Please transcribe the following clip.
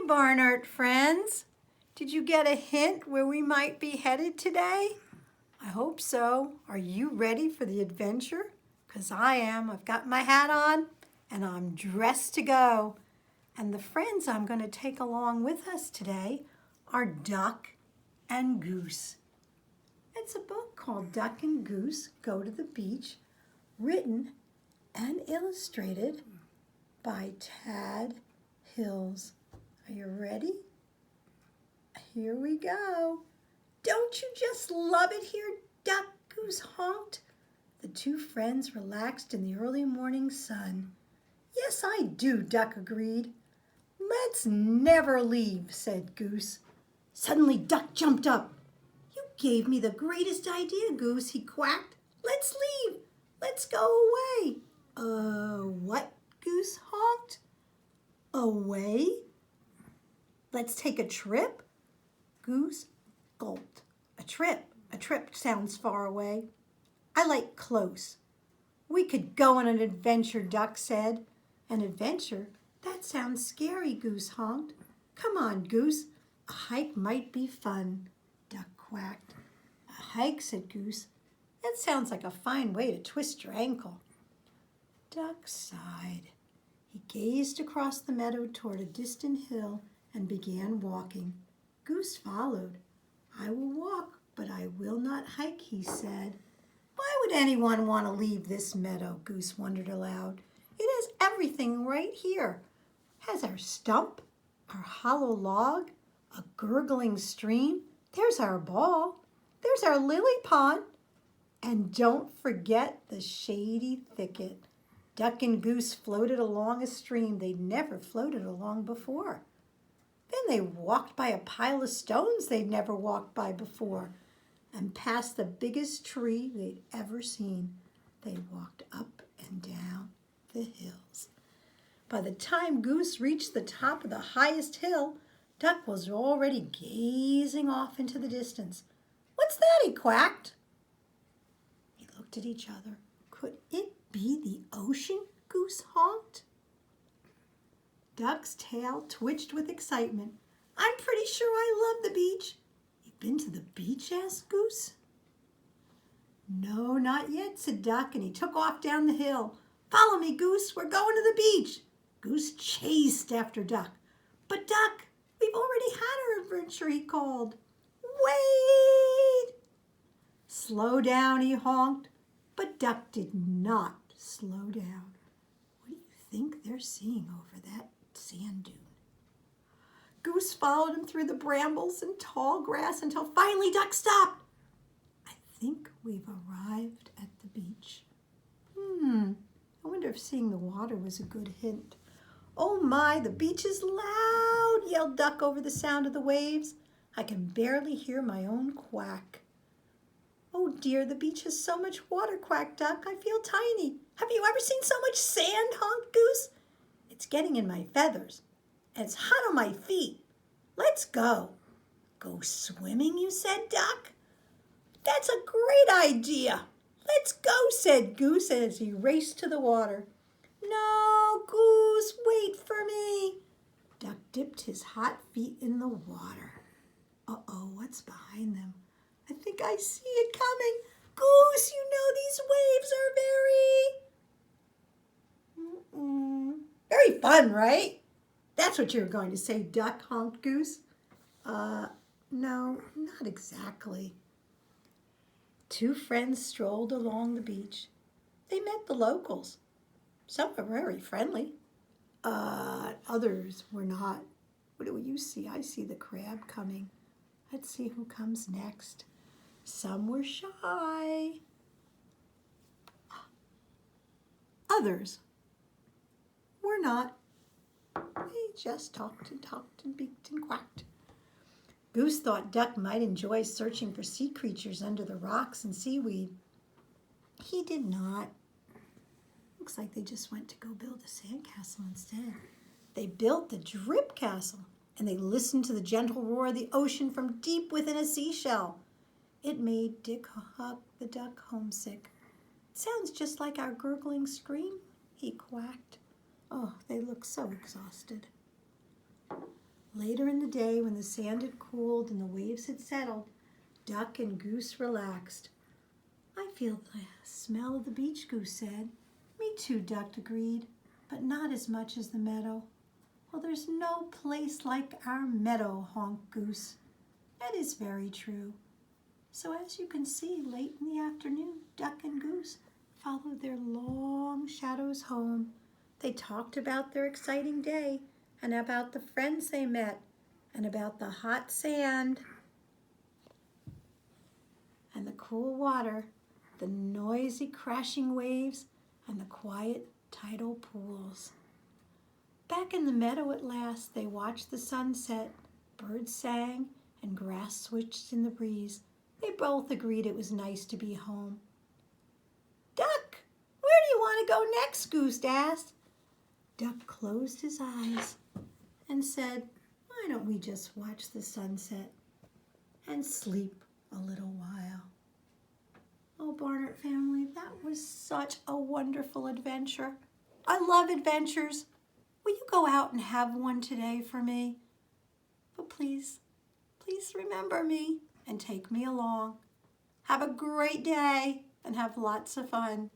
Barn Art friends. Did you get a hint where we might be headed today? I hope so. Are you ready for the adventure? Because I am. I've got my hat on and I'm dressed to go. And the friends I'm going to take along with us today are Duck and Goose. It's a book called Duck and Goose Go to the Beach, written and illustrated by Tad Hills. Are you ready? Here we go. Don't you just love it here, Duck? Goose honked. The two friends relaxed in the early morning sun. Yes, I do, Duck agreed. Let's never leave, said Goose. Suddenly, Duck jumped up. You gave me the greatest idea, Goose, he quacked. Let's leave. Let's go away. What? Goose honked. Away? Let's take a trip? Goose gulped. A trip sounds far away. I like close. We could go on an adventure, Duck said. An adventure? That sounds scary, Goose honked. Come on, Goose. A hike might be fun, Duck quacked. A hike, said Goose. That sounds like a fine way to twist your ankle. Duck sighed. He gazed across the meadow toward a distant hill and began walking. Goose followed. I will walk, but I will not hike, he said. Why would anyone want to leave this meadow? Goose wondered aloud. It has everything right here. It has our stump, our hollow log, a gurgling stream. There's our ball. There's our lily pond. And don't forget the shady thicket. Duck and Goose floated along a stream they'd never floated along before. Then they walked by a pile of stones they'd never walked by before and past the biggest tree they'd ever seen. They walked up and down the hills. By the time Goose reached the top of the highest hill, Duck was already gazing off into the distance. What's that? He quacked. They looked at each other. Could it be the ocean? Goose honked. Duck's tail twitched with excitement. I'm pretty sure I love the beach. You've been to the beach? Asked Goose. No, not yet, said Duck, and he took off down the hill. Follow me, Goose. We're going to the beach. Goose chased after Duck. But Duck, we've already had our adventure, he called. Wait! Slow down, he honked. But Duck did not slow down. What do you think they're seeing over that sand dune? Goose followed him through the brambles and tall grass until finally Duck stopped. I think we've arrived at the beach. I wonder if seeing the water was a good hint. Oh my, the beach is loud, yelled Duck over the sound of the waves. I can barely hear my own quack. Oh dear, the beach has so much water, quacked Duck. I feel tiny. Have you ever seen so much sand, honked Goose? It's getting in my feathers, and it's hot on my feet. Let's go. Go swimming, you said, Duck? That's a great idea. Let's go, said Goose as he raced to the water. No, Goose, wait for me. Duck dipped his hot feet in the water. Uh-oh, what's behind them? I think I see it coming. Goose, you know these waves are very fun, right? That's what you're going to say, Duck, honked Goose. No, not exactly. Two friends strolled along the beach. They met the locals. Some were very friendly. Others were not. What do you see? I see the crab coming. Let's see who comes next. Some were shy. Others were not. They just talked and beaked and quacked. Goose thought Duck might enjoy searching for sea creatures under the rocks and seaweed. He did not. Looks like they just went to go build a sandcastle instead. They built the drip castle, and they listened to the gentle roar of the ocean from deep within a seashell. It made Dick the duck homesick. It sounds just like our gurgling scream, he quacked. Oh, they look so exhausted. Later in the day, when the sand had cooled and the waves had settled, Duck and Goose relaxed. "I feel the smell of the beach," Goose said. "Me too," Duck agreed, "but not as much as the meadow." "Well, there's no place like our meadow," honked Goose. "That is very true." So as you can see, late in the afternoon, Duck and Goose followed their long shadows home. They talked about their exciting day and about the friends they met and about the hot sand and the cool water, the noisy crashing waves, and the quiet tidal pools. Back in the meadow at last, they watched the sunset. Birds sang and grass switched in the breeze. They both agreed it was nice to be home. "Duck, where do you want to go next?" Goose asked. Duck closed his eyes and said, "Why don't we just watch the sunset and sleep a little while?" Oh, Barnard family, that was such a wonderful adventure. I love adventures. Will you go out and have one today for me? But please, please remember me and take me along. Have a great day and have lots of fun.